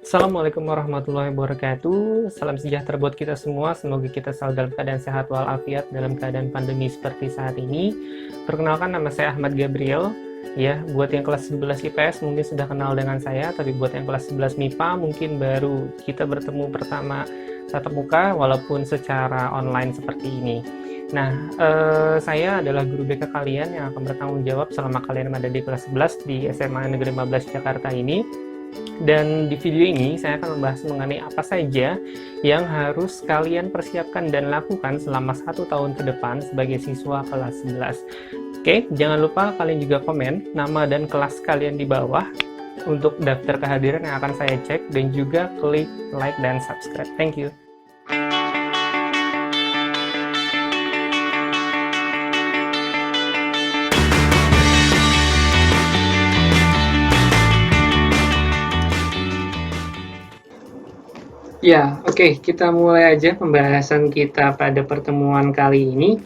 Assalamualaikum warahmatullahi wabarakatuh. Salam sejahtera buat kita semua. Semoga kita selalu dalam keadaan sehat walafiat dalam keadaan pandemi seperti saat ini. Perkenalkan, nama saya Ahmad Gabriel. Ya, buat yang kelas 11 IPS mungkin sudah kenal dengan saya, tapi buat yang kelas 11 MIPA mungkin baru kita bertemu pertama tatap muka walaupun secara online seperti ini. Nah, saya adalah guru BK kalian yang akan bertanggung jawab selama kalian ada di kelas 11 di SMA Negeri 15 Jakarta ini. Dan di video ini saya akan membahas mengenai apa saja yang harus kalian persiapkan dan lakukan selama 1 tahun ke depan sebagai siswa kelas 11. Oke, jangan lupa kalian juga komen nama dan kelas kalian di bawah untuk daftar kehadiran yang akan saya cek, dan juga klik like dan subscribe. Thank you. Ya, oke, kita mulai aja pembahasan kita pada pertemuan kali ini.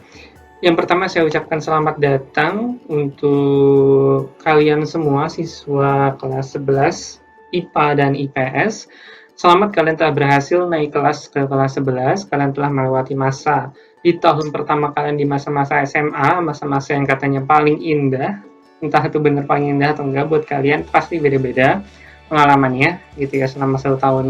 Yang pertama saya ucapkan selamat datang untuk kalian semua siswa kelas 11 IPA dan IPS. Selamat, kalian telah berhasil naik kelas ke kelas 11. Kalian telah melewati masa di tahun pertama kalian di masa-masa SMA, masa-masa yang katanya paling indah. Entah itu benar paling indah atau enggak, buat kalian pasti beda-beda pengalamannya gitu ya selama 1 tahun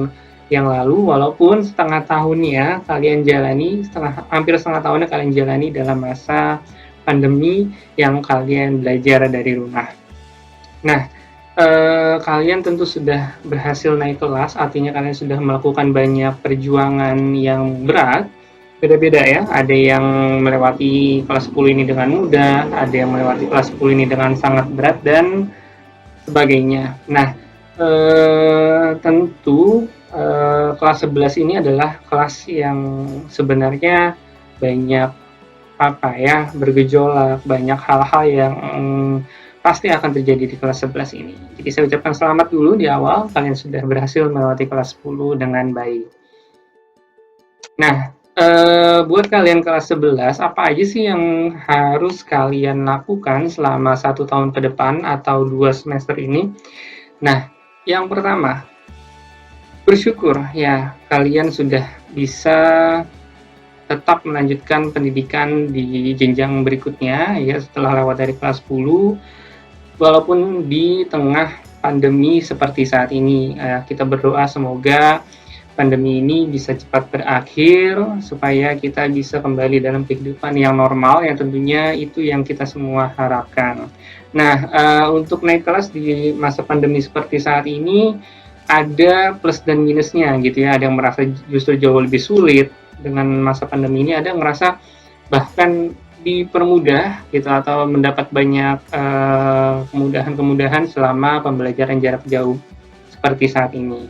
yang lalu, walaupun setengah tahunnya kalian jalani, hampir setengah tahunnya kalian jalani dalam masa pandemi yang kalian belajar dari rumah. Nah, kalian tentu sudah berhasil naik kelas, artinya kalian sudah melakukan banyak perjuangan yang berat, beda-beda ya, ada yang melewati kelas 10 ini dengan mudah, ada yang melewati kelas 10 ini dengan sangat berat, dan sebagainya. Nah, tentu kelas 11 ini adalah kelas yang sebenarnya banyak bergejolak, banyak hal-hal yang pasti akan terjadi di kelas 11 ini. Jadi saya ucapkan selamat dulu di awal, kalian sudah berhasil melewati kelas 10 dengan baik. Nah, buat kalian kelas 11, apa aja sih yang harus kalian lakukan selama 1 tahun ke depan atau 2 semester ini? Nah, yang pertama, bersyukur ya kalian sudah bisa tetap melanjutkan pendidikan di jenjang berikutnya ya setelah lewat dari kelas 10, walaupun di tengah pandemi seperti saat ini. Kita berdoa semoga pandemi ini bisa cepat berakhir supaya kita bisa kembali dalam kehidupan yang normal, yang tentunya itu yang kita semua harapkan. Nah, untuk naik kelas di masa pandemi seperti saat ini ada plus dan minusnya gitu ya. Ada yang merasa justru jauh lebih sulit dengan masa pandemi ini, ada yang merasa bahkan dipermudah gitu atau mendapat banyak kemudahan-kemudahan selama pembelajaran jarak jauh seperti saat ini.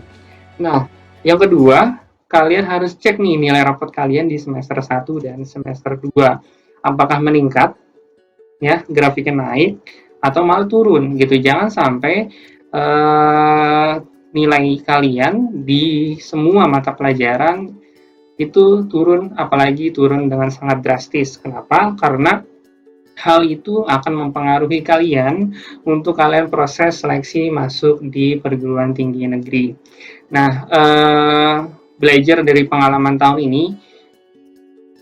Nah, yang kedua, kalian harus cek nih nilai rapot kalian di semester 1 dan semester 2. Apakah meningkat ya, grafiknya naik atau malah turun gitu. Jangan sampai nilai kalian di semua mata pelajaran itu turun, apalagi turun dengan sangat drastis. Kenapa? Karena hal itu akan mempengaruhi kalian untuk kalian proses seleksi masuk di perguruan tinggi negeri. Nah, belajar dari pengalaman tahun ini,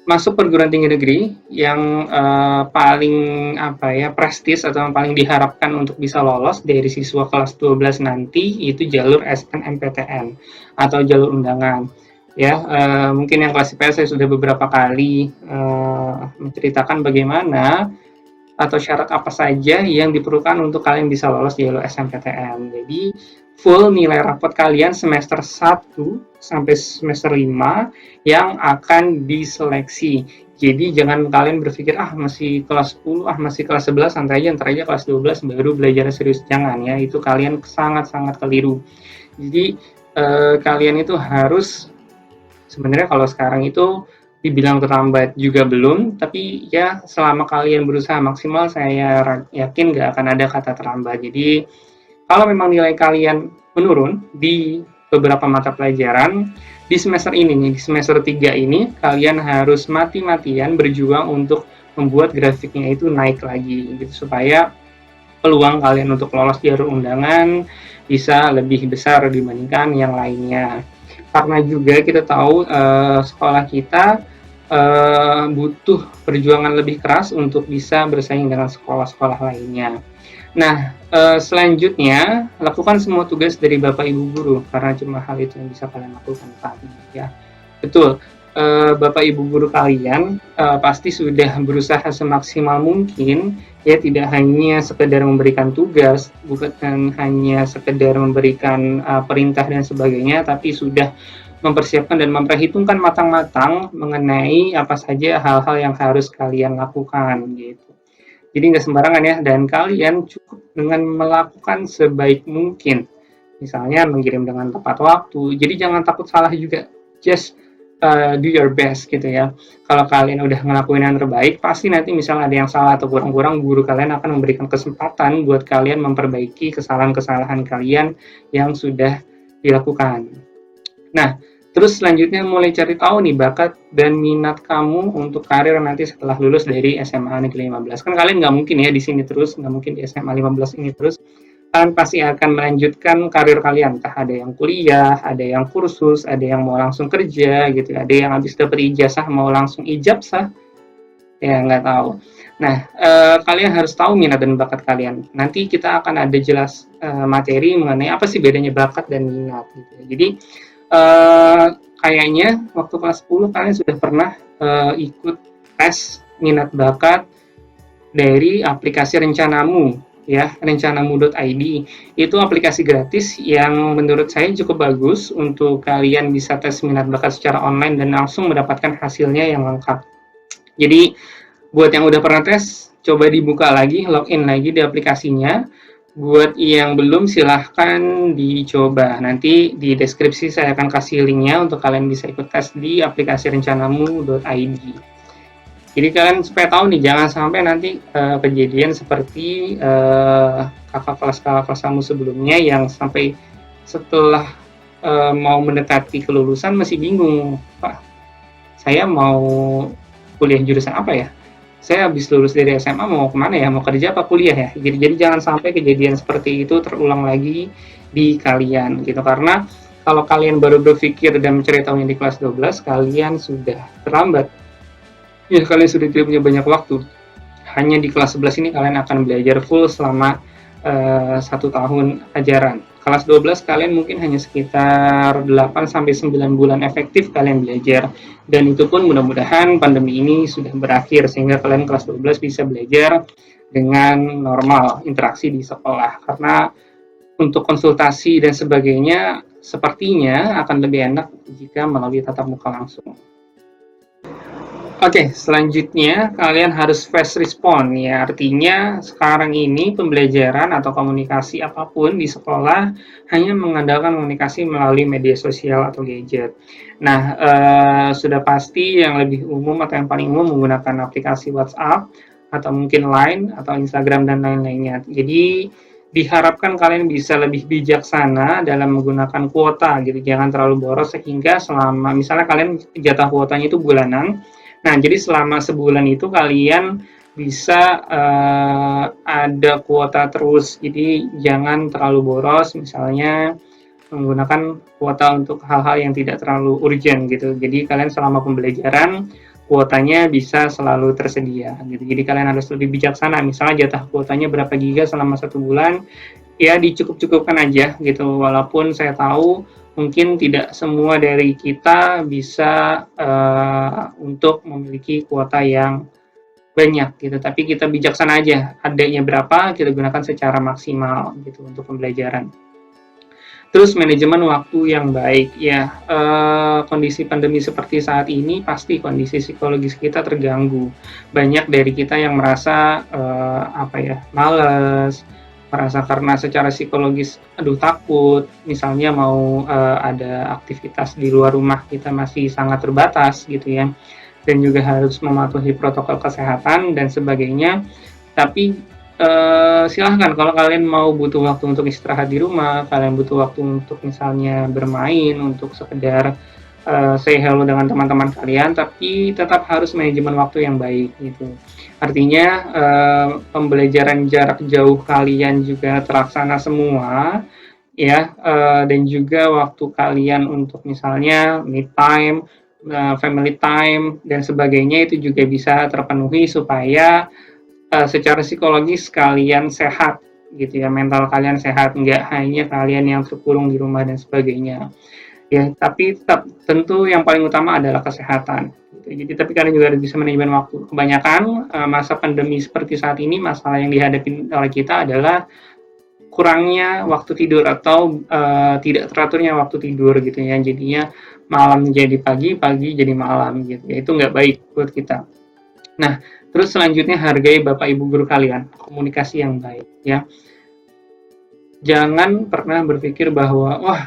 masuk perguruan tinggi negeri yang paling prestis atau yang paling diharapkan untuk bisa lolos dari siswa kelas 12 nanti itu jalur SNMPTN atau jalur undangan. Ya, mungkin yang kelas IPS saya sudah beberapa kali menceritakan bagaimana atau syarat apa saja yang diperlukan untuk kalian bisa lolos di jalur SNMPTN. Jadi full nilai rapot kalian semester 1 sampai semester 5 yang akan diseleksi. Jadi jangan kalian berpikir masih kelas 10, masih kelas 11 santai aja, ntar aja kelas 12 baru belajar serius. Jangan ya, itu kalian sangat-sangat keliru. Jadi kalian itu harus, sebenarnya kalau sekarang itu dibilang terlambat juga belum, tapi ya selama kalian berusaha maksimal, saya yakin nggak akan ada kata terlambat. Jadi kalau memang nilai kalian menurun di beberapa mata pelajaran, di semester ini nih, di semester 3 ini, kalian harus mati-matian berjuang untuk membuat grafiknya itu naik lagi, gitu, supaya peluang kalian untuk lolos jalur undangan bisa lebih besar dibandingkan yang lainnya. Karena juga kita tahu sekolah kita butuh perjuangan lebih keras untuk bisa bersaing dengan sekolah-sekolah lainnya. Nah, selanjutnya lakukan semua tugas dari Bapak Ibu guru karena cuma hal itu yang bisa kalian lakukan saat ini ya. Betul, Bapak Ibu guru kalian pasti sudah berusaha semaksimal mungkin ya, tidak hanya sekedar memberikan tugas, bukan hanya sekedar memberikan perintah dan sebagainya, tapi sudah mempersiapkan dan memperhitungkan matang-matang mengenai apa saja hal-hal yang harus kalian lakukan gitu. Jadi nggak sembarangan ya, dan kalian cukup dengan melakukan sebaik mungkin. Misalnya mengirim dengan tepat waktu. Jadi jangan takut salah juga. Just do your best gitu ya. Kalau kalian udah ngelakuin yang terbaik, pasti nanti misalnya ada yang salah atau kurang-kurang, guru kalian akan memberikan kesempatan buat kalian memperbaiki kesalahan-kesalahan kalian yang sudah dilakukan. Nah, terus selanjutnya mulai cari tahu nih bakat dan minat kamu untuk karir nanti setelah lulus dari SMA Negeri 15. Kan kalian nggak mungkin ya di sini terus, nggak mungkin di SMA 15 ini terus. Kalian pasti akan melanjutkan karir kalian. Entah ada yang kuliah, ada yang kursus, ada yang mau langsung kerja gitu, ada yang habis dapat ijazah mau langsung ijabsah, ya nggak tahu. Nah, kalian harus tahu minat dan bakat kalian. Nanti kita akan ada jelas materi mengenai apa sih bedanya bakat dan minat gitu. Jadi kayaknya waktu kelas 10 kalian sudah pernah ikut tes minat bakat dari aplikasi Rencanamu ya, rencanamu.id. Itu aplikasi gratis yang menurut saya cukup bagus untuk kalian bisa tes minat bakat secara online dan langsung mendapatkan hasilnya yang lengkap. Jadi buat yang udah pernah tes, coba dibuka lagi, login lagi di aplikasinya. Buat yang belum, silahkan dicoba. Nanti di deskripsi saya akan kasih linknya untuk kalian bisa ikut tes di aplikasi rencanamu.id. Jadi kalian supaya tahu nih, jangan sampai nanti kejadian seperti kakak kelas kamu sebelumnya yang sampai setelah mau mendekati kelulusan masih bingung, Pak, saya mau kuliah jurusan apa ya? Saya habis lulus dari SMA mau kemana ya, mau kerja apa kuliah ya. Jadi jangan sampai kejadian seperti itu terulang lagi di kalian gitu, karena kalau kalian baru berpikir dan mencari tahunya di kelas 12, kalian sudah terlambat ya, kalian sudah tidak punya banyak waktu. Hanya di kelas 11 ini kalian akan belajar full selama 1 tahun ajaran. Kelas 12 kalian mungkin hanya sekitar 8-9 bulan efektif kalian belajar, dan itu pun mudah-mudahan pandemi ini sudah berakhir sehingga kalian kelas 12 bisa belajar dengan normal interaksi di sekolah, karena untuk konsultasi dan sebagainya sepertinya akan lebih enak jika melalui tatap muka langsung. Oke, selanjutnya kalian harus fast respond ya, artinya sekarang ini pembelajaran atau komunikasi apapun di sekolah hanya mengandalkan komunikasi melalui media sosial atau gadget. Nah, sudah pasti yang lebih umum atau yang paling umum menggunakan aplikasi WhatsApp atau mungkin Line atau Instagram dan lain-lainnya. Jadi diharapkan kalian bisa lebih bijaksana dalam menggunakan kuota gitu, jangan terlalu boros sehingga selama misalnya kalian jatah kuotanya itu bulanan. Nah, jadi selama sebulan itu kalian bisa ada kuota terus. Jadi jangan terlalu boros, misalnya menggunakan kuota untuk hal-hal yang tidak terlalu urgent gitu. Jadi kalian selama pembelajaran kuotanya bisa selalu tersedia gitu. Jadi kalian harus lebih bijaksana. Misalnya jatah kuotanya berapa giga selama 1 bulan, ya dicukup-cukupkan aja gitu. Walaupun saya tahu mungkin tidak semua dari kita bisa untuk memiliki kuota yang banyak gitu, tapi kita bijaksana aja, adanya berapa kita gunakan secara maksimal gitu untuk pembelajaran. Terus manajemen waktu yang baik ya, kondisi pandemi seperti saat ini pasti kondisi psikologis kita terganggu. Banyak dari kita yang merasa malas, merasa karena secara psikologis aduh takut, misalnya mau ada aktivitas di luar rumah kita masih sangat terbatas gitu ya, dan juga harus mematuhi protokol kesehatan dan sebagainya. Tapi silahkan kalau kalian mau butuh waktu untuk istirahat di rumah, kalian butuh waktu untuk misalnya bermain, untuk sekedar say hello dengan teman-teman kalian, tapi tetap harus manajemen waktu yang baik gitu. Artinya pembelajaran jarak jauh kalian juga terlaksana semua, ya, dan juga waktu kalian untuk misalnya me time, family time dan sebagainya itu juga bisa terpenuhi supaya secara psikologis kalian sehat gitu ya, mental kalian sehat, nggak hanya kalian yang terkurung di rumah dan sebagainya. Ya, tapi tetap tentu yang paling utama adalah kesehatan. Gitu. Jadi tapi kalian juga harus bisa manajemen waktu. Kebanyakan masa pandemi seperti saat ini masalah yang dihadapi oleh kita adalah kurangnya waktu tidur atau tidak teraturnya waktu tidur gitu ya. Jadinya malam jadi pagi, pagi jadi malam gitu. Ya, itu nggak baik buat kita. Nah, terus selanjutnya hargai Bapak Ibu guru kalian, komunikasi yang baik ya. Jangan pernah berpikir bahwa wah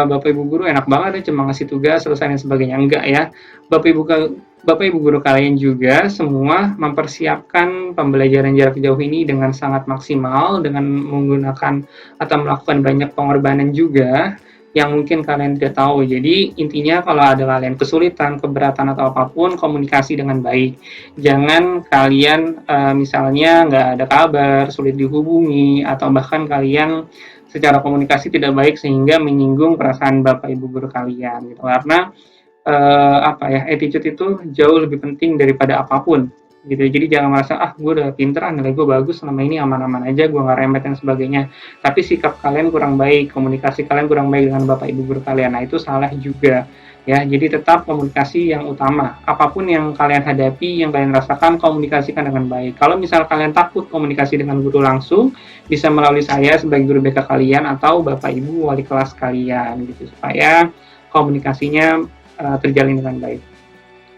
Bapak Ibu guru enak banget ya cuma ngasih tugas selesai dan sebagainya. Enggak ya. Bapak Ibu guru kalian juga semua mempersiapkan pembelajaran jarak jauh ini dengan sangat maksimal dengan menggunakan atau melakukan banyak pengorbanan juga yang mungkin kalian tidak tahu. Jadi intinya kalau ada kalian kesulitan, keberatan atau apapun, komunikasi dengan baik. Jangan kalian misalnya nggak ada kabar, sulit dihubungi, atau bahkan kalian secara komunikasi tidak baik sehingga menyinggung perasaan Bapak Ibu guru kalian. Gitu. Karena attitude itu jauh lebih penting daripada apapun gitu. Jadi jangan merasa gue udah pinter, nilai gue bagus, selama ini aman-aman aja, gue nggak remet dan sebagainya, tapi sikap kalian kurang baik, komunikasi kalian kurang baik dengan Bapak Ibu guru kalian, nah itu salah juga ya. Jadi tetap komunikasi yang utama, apapun yang kalian hadapi, yang kalian rasakan, komunikasikan dengan baik. Kalau misal kalian takut komunikasi dengan guru langsung, bisa melalui saya sebagai guru BK kalian atau Bapak Ibu wali kelas kalian gitu, supaya komunikasinya terjalin dengan baik.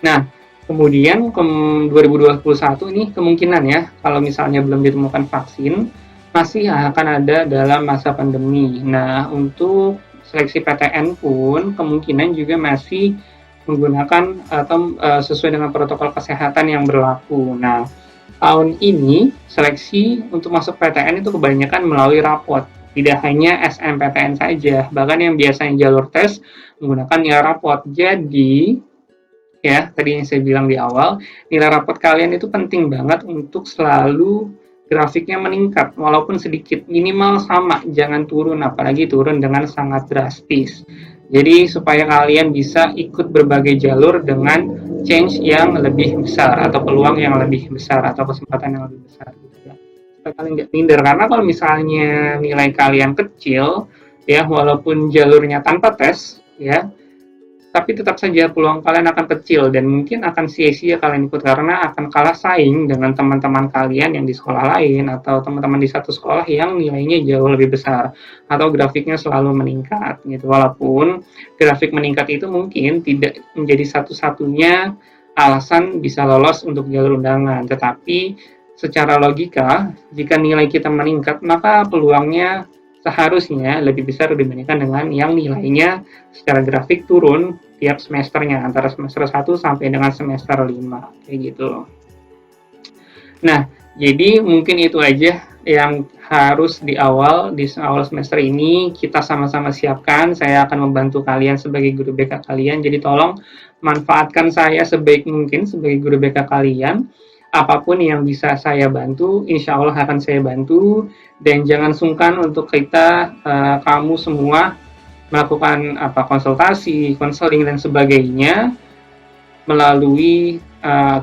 Nah, kemudian 2021 ini kemungkinan ya, kalau misalnya belum ditemukan vaksin, masih akan ada dalam masa pandemi. Nah, untuk seleksi PTN pun kemungkinan juga masih menggunakan atau sesuai dengan protokol kesehatan yang berlaku. Nah, tahun ini seleksi untuk masuk PTN itu kebanyakan melalui rapot. Tidak hanya SNMPTN saja, bahkan yang biasanya jalur tes menggunakan nilai rapot. Jadi, ya tadi yang saya bilang di awal, nilai rapot kalian itu penting banget untuk selalu grafiknya meningkat walaupun sedikit, minimal sama, jangan turun, apalagi turun dengan sangat drastis. Jadi supaya kalian bisa ikut berbagai jalur dengan change yang lebih besar atau peluang yang lebih besar atau kesempatan yang lebih besar gitu ya. Supaya kalian nggak minder, karena kalau misalnya nilai kalian kecil ya, walaupun jalurnya tanpa tes ya, tapi tetap saja peluang kalian akan kecil dan mungkin akan sia-sia kalian ikut karena akan kalah saing dengan teman-teman kalian yang di sekolah lain atau teman-teman di satu sekolah yang nilainya jauh lebih besar atau grafiknya selalu meningkat gitu. Walaupun grafik meningkat itu mungkin tidak menjadi satu-satunya alasan bisa lolos untuk jalur undangan, tetapi secara logika jika nilai kita meningkat maka peluangnya seharusnya lebih besar dibandingkan dengan yang nilainya secara grafik turun tiap semesternya antara semester 1 sampai dengan semester 5 kayak gitu. Nah, jadi mungkin itu aja yang harus di awal semester ini kita sama-sama siapkan. Saya akan membantu kalian sebagai guru BK kalian. Jadi tolong manfaatkan saya sebaik mungkin sebagai guru BK kalian. Apapun yang bisa saya bantu, insya Allah akan saya bantu. Dan jangan sungkan untuk kita, kamu semua melakukan konsultasi, konseling dan sebagainya melalui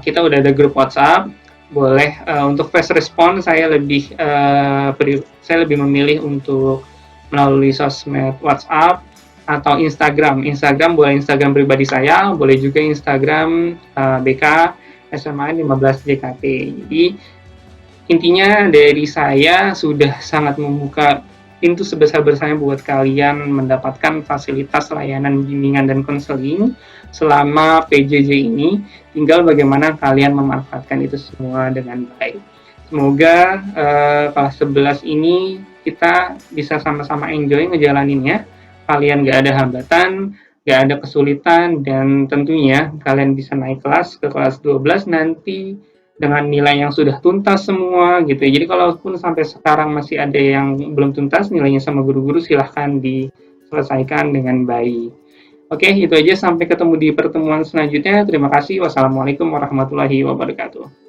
kita udah ada grup WhatsApp. Boleh untuk fast response saya lebih memilih untuk melalui sosmed WhatsApp atau Instagram. Boleh Instagram pribadi saya, boleh juga Instagram BK SMA 15 JKT. Jadi intinya dari saya sudah sangat membuka pintu sebesar-besarnya buat kalian mendapatkan fasilitas layanan bimbingan dan konseling selama PJJ ini. Tinggal bagaimana kalian memanfaatkan itu semua dengan baik. Semoga kelas 11 ini kita bisa sama-sama enjoy ngejalaninnya. Kalian gak ada hambatan, gak ada kesulitan, dan tentunya kalian bisa naik kelas ke kelas 12 nanti dengan nilai yang sudah tuntas semua gitu. Jadi kalaupun sampai sekarang masih ada yang belum tuntas nilainya sama guru-guru, silahkan diselesaikan dengan baik. Oke, itu aja. Sampai ketemu di pertemuan selanjutnya. Terima kasih. Wassalamualaikum warahmatullahi wabarakatuh.